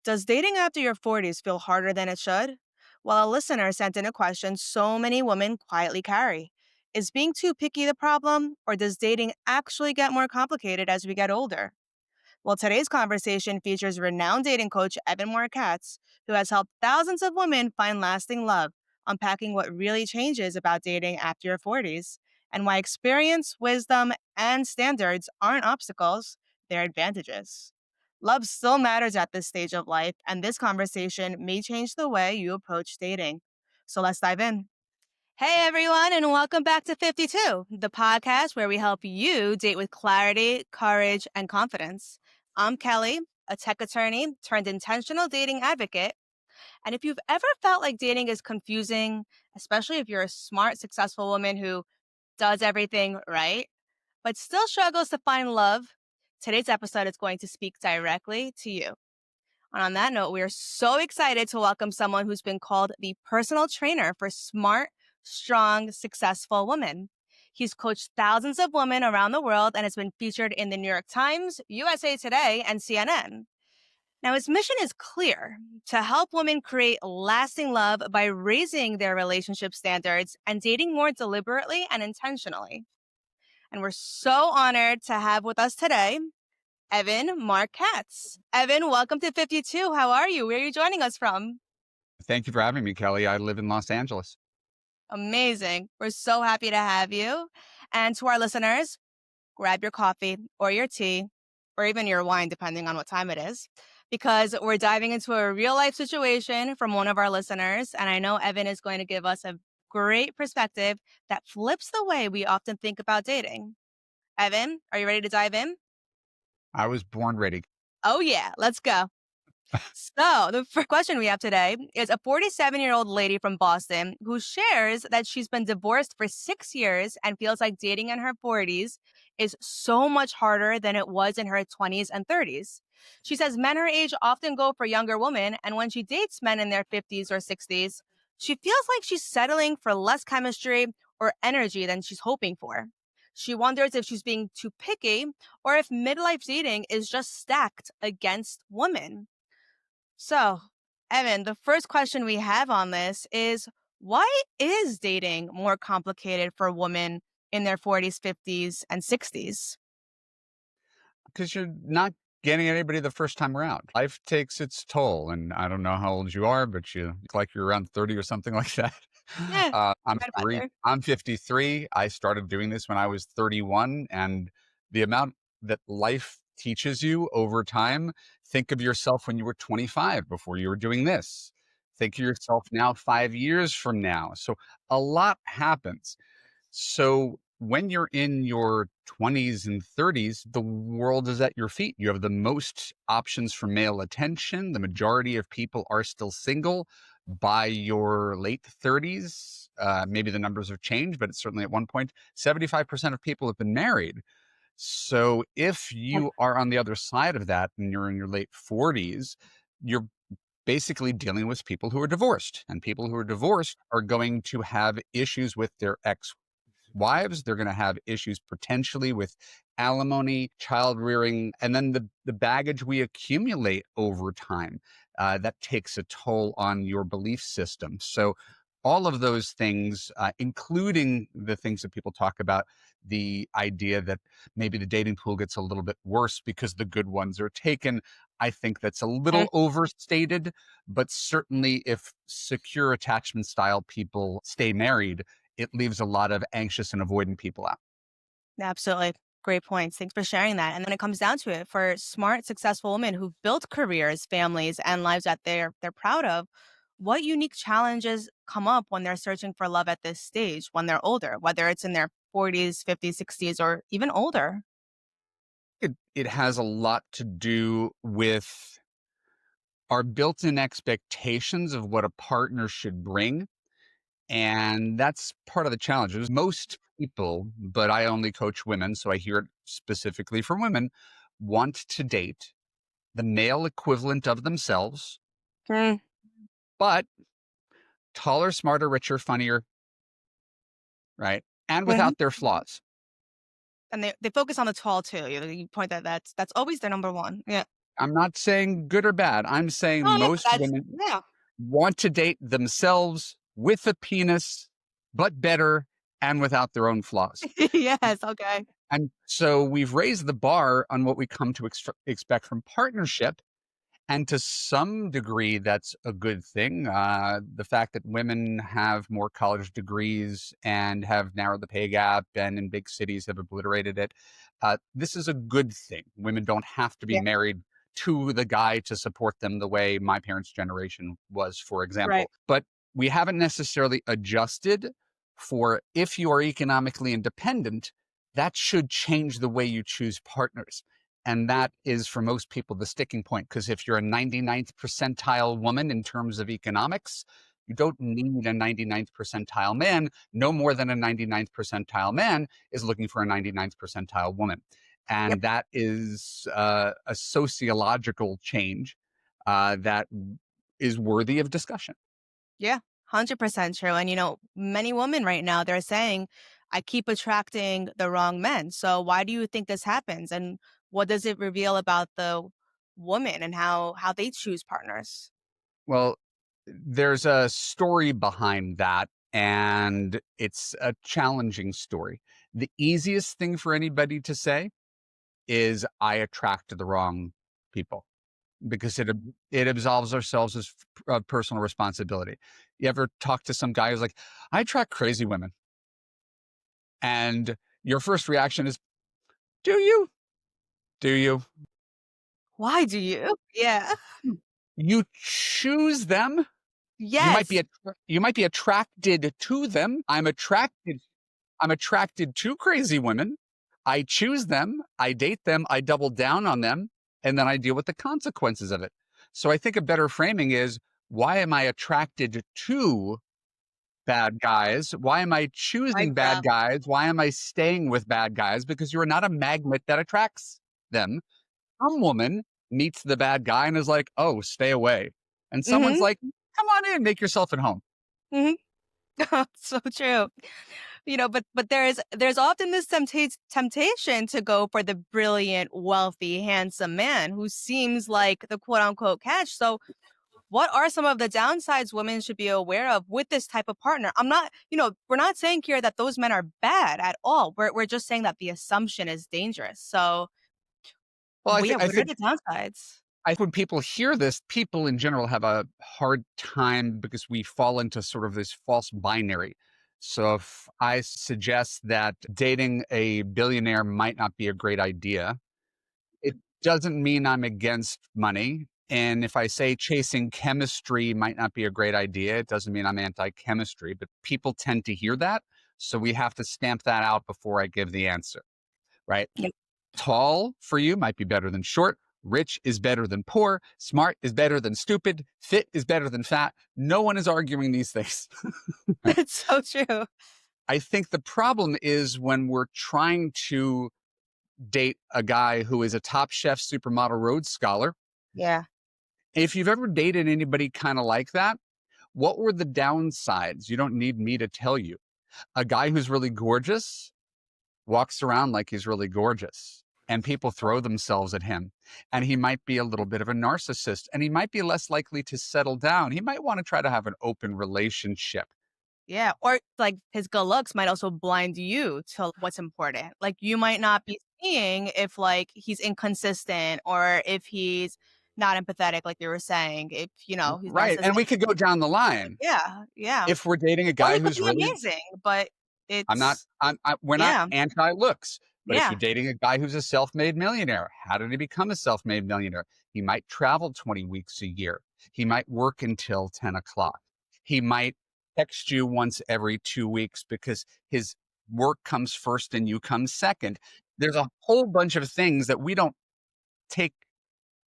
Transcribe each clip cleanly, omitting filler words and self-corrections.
Does dating after your 40s feel harder than it should? Well, a listener sent in a question so many women quietly carry. Is being too picky the problem, or does dating actually get more complicated as we get older? Well, today's conversation features renowned dating coach Evan Marc Katz, who has helped thousands of women find lasting love, unpacking what really changes about dating after your 40s, and why experience, wisdom, and standards aren't obstacles, they're advantages. Love still matters at this stage of life, and this conversation may change the way you approach dating. So let's dive in. Hey everyone, and welcome back to 52, the podcast where we help you date with clarity, courage, and confidence. I'm Kelly, a tech attorney turned intentional dating advocate. And if you've ever felt like dating is confusing, especially if you're a smart, successful woman who does everything right, but still struggles to find love, today's episode is going to speak directly to you. And on that note, we are so excited to welcome someone who's been called the personal trainer for smart, strong, successful women. He's coached thousands of women around the world and has been featured in the New York Times, USA Today, and CNN. Now, his mission is clear: to help women create lasting love by raising their relationship standards and dating more deliberately and intentionally. And we're so honored to have with us today Evan Marc Katz. Evan, welcome to 52. How are you? Where are you joining us from? Thank you for having me, Kelly. I live in Los Angeles. Amazing. We're so happy to have you. And to our listeners, grab your coffee or your tea or even your wine, depending on what time it is, because we're diving into a real life situation from one of our listeners. And I know Evan is going to give us a great perspective that flips the way we often think about dating. Evan, are you ready to dive in? I was born ready. Oh, yeah. Let's go. So, the first question we have today is a 47-year-old lady from Boston who shares that she's been divorced for 6 years and feels like dating in her 40s is so much harder than it was in her 20s and 30s. She says men her age often go for younger women, and when she dates men in their 50s or 60s, she feels like she's settling for less chemistry or energy than she's hoping for. She wonders if she's being too picky or if midlife dating is just stacked against women. So, Evan, the first question we have on this is why is dating more complicated for women in their 40s, 50s, and 60s? Because you're not getting anybody the first time around. Life takes its toll. And I don't know how old you are, but you look like you're around 30 or something like that. Yeah, I'm right about there. I'm 53. I started doing this when I was 31. And the amount that life teaches you over time, think of yourself when you were 25 before you were doing this. Think of yourself now 5 years from now. So a lot happens. So when you're in your 20s and 30s, the world is at your feet. You have the most options for male attention. The majority of people are still single. By your late 30s, maybe the numbers have changed, but it's certainly at one point, 75% of people have been married. So if you are on the other side of that and you're in your late 40s, you're basically dealing with people who are divorced. And people who are divorced are going to have issues with their ex wives. They're going to have issues potentially with alimony, child rearing, and then the baggage we accumulate over time that takes a toll on your belief system. So all of those things, including the things that people talk about, the idea that maybe the dating pool gets a little bit worse because the good ones are taken. I think that's a Mm, little overstated, but certainly if secure attachment style people stay married, it leaves a lot of anxious and avoidant people out. absolutely. Great points. Thanks for sharing that. And then it comes down to it for smart, successful women who've built careers, families, and lives that they're proud of. What unique challenges come up when they're searching for love at this stage when they're older, whether it's in their 40s, 50s, 60s, or even older? It has a lot to do with our built-in expectations of what a partner should bring. And that's part of the challenge. Is most people, but I only coach women, so I hear it specifically from women, want to date the male equivalent of themselves, Mm, but taller, smarter, richer, funnier, right? And mhm. without their flaws. And they focus on the tall too. You point that that's always their number one. Yeah. I'm not saying good or bad. I'm saying Oh, yeah, most that's women yeah. want to date themselves with a penis, but better and without their own flaws. Yes, okay. And so we've raised the bar on what we come to expect from partnership. And to some degree, that's a good thing. The fact that women have more college degrees and have narrowed the pay gap and in big cities have obliterated it. This is a good thing. Women don't have to be Yeah, married to the guy to support them the way my parents' generation was, for right. example. But we haven't necessarily adjusted for if you are economically independent, that should change the way you choose partners. And that is for most people the sticking point. Because if you're a 99th percentile woman in terms of economics, you don't need a 99th percentile man, no more than a 99th percentile man is looking for a 99th percentile woman. Yep. And that is a sociological change that is worthy of discussion. Yeah, 100% true. And, many women right now, they're saying, I keep attracting the wrong men. So why do you think this happens? And what does it reveal about the woman and how they choose partners? Well, there's a story behind that, and it's a challenging story. The easiest thing for anybody to say is, "I attract the wrong people," because it absolves ourselves of personal responsibility. You ever talk to some guy who's like, "I attract crazy women," and your first reaction is, "Do you? Do you? Why do you? Yeah. You choose them? You might be Yes. you might be attracted to them. I'm attracted to crazy women. I choose them, I date them, I double down on them, and then I deal with the consequences of it. So I think a better framing is, why am I attracted to bad guys? Why am I Mic choosing bad drop. guys? Why am I staying with bad guys? Because you are not a magnet that attracts them. Some woman meets the bad guy and is like, oh, stay away. And someone's Mhm. like, come on in, make yourself at home. Mhm. So true. But there's often this temptation to go for the brilliant, wealthy, handsome man who seems like the quote unquote catch. So what are some of the downsides women should be aware of with this type of partner? We're not saying here that those men are bad at all. We're just saying that the assumption is dangerous. So, Well, yeah, I what are think the downsides? when people hear this, people in general have a hard time because we fall into sort of this false binary. So if I suggest that dating a billionaire might not be a great idea, it doesn't mean I'm against money. And if I say chasing chemistry might not be a great idea, it doesn't mean I'm anti chemistry, but people tend to hear that. So we have to stamp that out before I give the answer, right? Yep. Tall for you might be better than short. Rich is better than poor. Smart is better than stupid. Fit is better than fat. No one is arguing these things. Right? It's so true. I think the problem is when we're trying to date a guy who is a Top Chef supermodel Rhodes Scholar. Yeah. If you've ever dated anybody kind of like that, what were the downsides? You don't need me to tell you. A guy who's really gorgeous walks around like he's really gorgeous, and people throw themselves at him. And he might be a little bit of a narcissist, and he might be less likely to settle down. He might want to try to have an open relationship. Yeah, or like his good looks might also blind you to what's important. Like you might not be seeing if like he's inconsistent or if he's not empathetic, like you were saying, if he's Right. And we narcissistic. could go down the line. Yeah, yeah. If we're dating a Or guy he could who's be really, amazing, but we're not yeah, anti looks, but if yeah, you're dating a guy who's a self made millionaire, how did he become a self made millionaire? He might travel 20 weeks a year. He might work until 10 o'clock. He might text you once every 2 weeks because his work comes first and you come second. There's a whole bunch of things that we don't take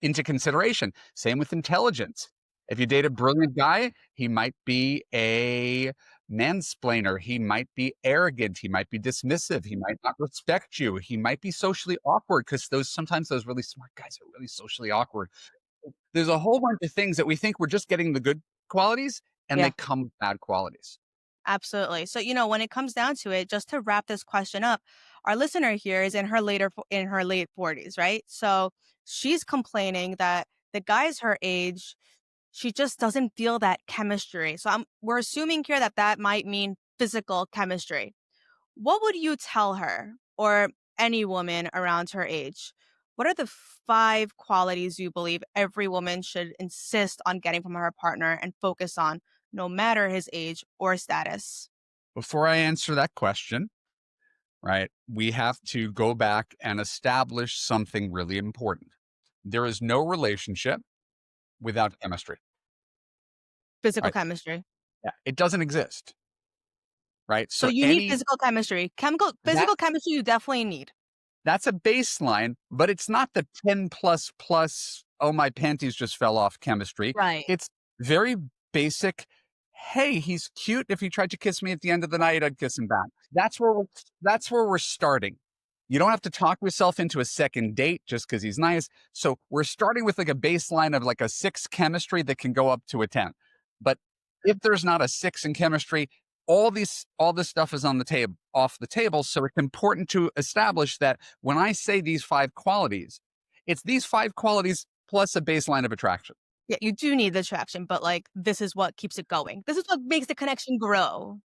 into consideration. Same with intelligence. If you date a brilliant guy, he might be a mansplainer. He might be arrogant. He might be dismissive. He might not respect you. He might be socially awkward because sometimes those really smart guys are really socially awkward. There's a whole bunch of things that we think we're just getting the good qualities, and they yeah. come with bad qualities. Absolutely. So, when it comes down to it, just to wrap this question up, Our listener here is in her late 40s, right? So she's complaining that the guys her age, she just doesn't feel that chemistry. So we're assuming here that that might mean physical chemistry. What would you tell her or any woman around her age? What are the five qualities you believe every woman should insist on getting from her partner and focus on, no matter his age or status? Before I answer that question, right, we have to go back and establish something really important. There is no relationship without chemistry, Physical right? chemistry. Yeah, it doesn't exist, right? So So you need any physical chemistry. that Physical chemistry you definitely need. that's a baseline, but it's not the 10 plus plus, oh, my panties just fell off chemistry. Right. It's very basic. Hey, he's cute. If he tried to kiss me at the end of the night, I'd kiss him back. That's where we're starting. You don't have to talk yourself into a second date just because he's nice. So we're starting with like a baseline of like a 6 chemistry that can go up to a 10. But if there's not a 6 in chemistry, all this stuff is on the table off the table. So it's important to establish that when I say these 5 qualities, it's these 5 qualities plus a baseline of attraction. Yeah, you do need the attraction, but like this is what keeps it going. This is what makes the connection grow.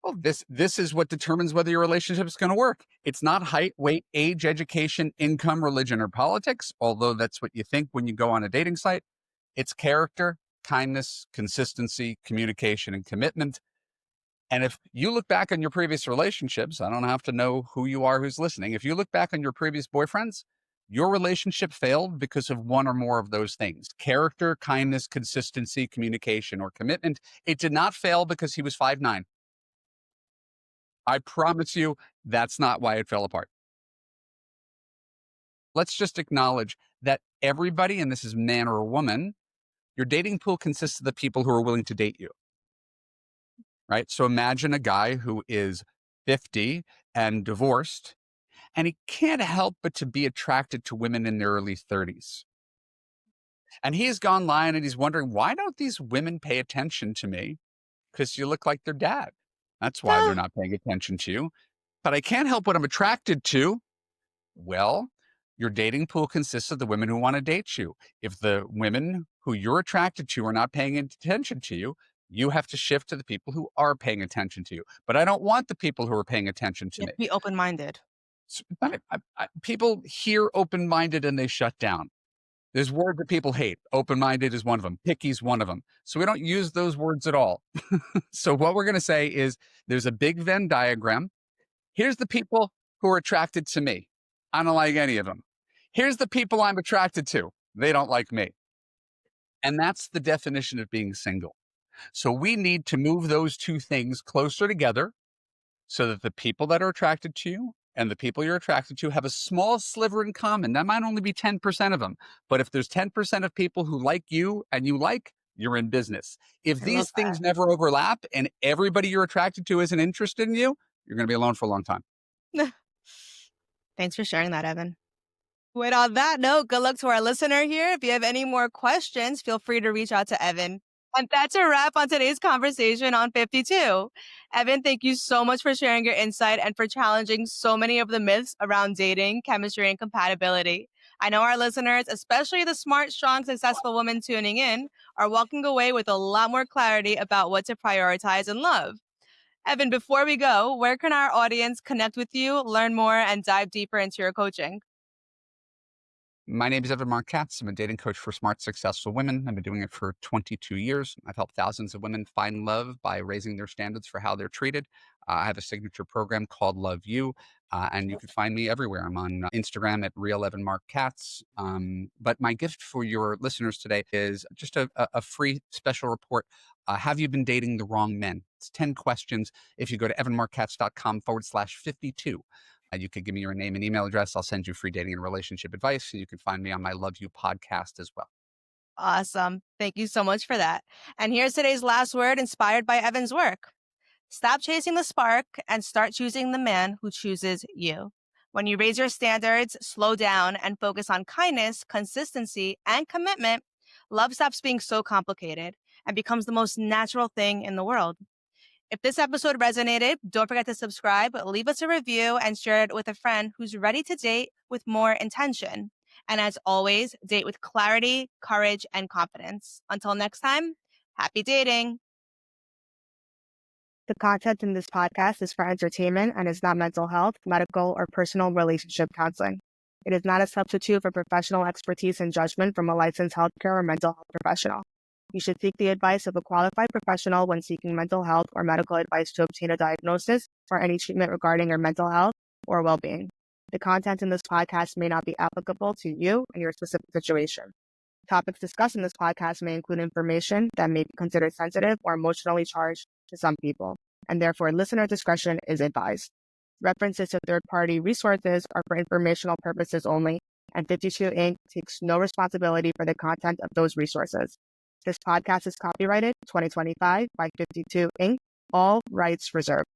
Well, this is what determines whether your relationship is going to work. It's not height, weight, age, education, income, religion, or politics, although that's what you think when you go on a dating site. It's character, kindness, consistency, communication, and commitment. And if you look back on your previous relationships, I don't have to know who you are who's listening. If you look back on your previous boyfriends, your relationship failed because of one or more of those things: character, kindness, consistency, communication, or commitment. It did not fail because he was 5'9". I promise you that's not why it fell apart. Let's just acknowledge that everybody, and this is man or woman, your dating pool consists of the people who are willing to date you, right? So imagine a guy who is 50 and divorced, and he can't help but to be attracted to women in their early 30s. And he's gone online and he's wondering, why don't these women pay attention to me? Because you look like their dad. That's why they're Ah, not paying attention to you. But I can't help what I'm attracted to. Well, your dating pool consists of the women who want to date you. If the women who you're attracted to are not paying attention to you, you have to shift to the people who are paying attention to you. But I don't want the people who are paying attention to you have me. to be open minded. People hear open minded and they shut down. There's words that people hate. Open minded is one of them. Picky is one of them. So we don't use those words at all. So what we're going to say is there's a big Venn diagram. Here's the people who are attracted to me. I don't like any of them. Here's the people I'm attracted to. They don't like me. And that's the definition of being single. So we need to move those two things closer together so that the people that are attracted to you and the people you're attracted to have a small sliver in common. That might only be 10% of them. But if there's 10% of people who like you and you like, you're in business. If I love these things never overlap and everybody you're attracted to isn't interested in you, you're going to be alone for a long time. that. Thanks for sharing that, Evan. Wait, on that note, good luck to our listener here. If you have any more questions, feel free to reach out to Evan. And that's a wrap on today's conversation on 52. Evan, thank you so much for sharing your insight and for challenging so many of the myths around dating, chemistry, and compatibility. I know our listeners, especially the smart, strong, successful women tuning in, are walking away with a lot more clarity about what to prioritize in love. Evan, before we go, where can our audience connect with you, learn more, and dive deeper into your coaching? My name is Evan Marc Katz. I'm a dating coach for smart, successful women. I've been doing it for 22 years. I've helped thousands of women find love by raising their standards for how they're treated. I have a signature program called Love You, and you can find me everywhere. I'm on Instagram at Real Evan Marc Katz. But my gift for your listeners today is just a free special report. Have you been dating the wrong men? It's 10 questions. If you go to evanmarckatz.com/52. You could give me your name and email address. I'll send you free dating and relationship advice. And you can find me on my Love You podcast as well. Awesome. Thank you so much for that. And here's today's last word inspired by Evan's work. Stop chasing the spark and start choosing the man who chooses you. When you raise your standards, slow down, and focus on kindness, consistency, and commitment, love stops being so complicated and becomes the most natural thing in the world. If this episode resonated, don't forget to subscribe, leave us a review, and share it with a friend who's ready to date with more intention. And as always, date with clarity, courage, and confidence. Until next time, happy dating. The content in this podcast is for entertainment and is not mental health, medical, or personal relationship counseling. It is not a substitute for professional expertise and judgment from a licensed healthcare or mental health professional. You should seek the advice of a qualified professional when seeking mental health or medical advice to obtain a diagnosis or any treatment regarding your mental health or well-being. The content in this podcast may not be applicable to you and your specific situation. Topics discussed in this podcast may include information that may be considered sensitive or emotionally charged to some people, and therefore listener discretion is advised. References to third-party resources are for informational purposes only, and 52 Inc. takes no responsibility for the content of those resources. This podcast is copyrighted 2025 by 52 Inc., all rights reserved.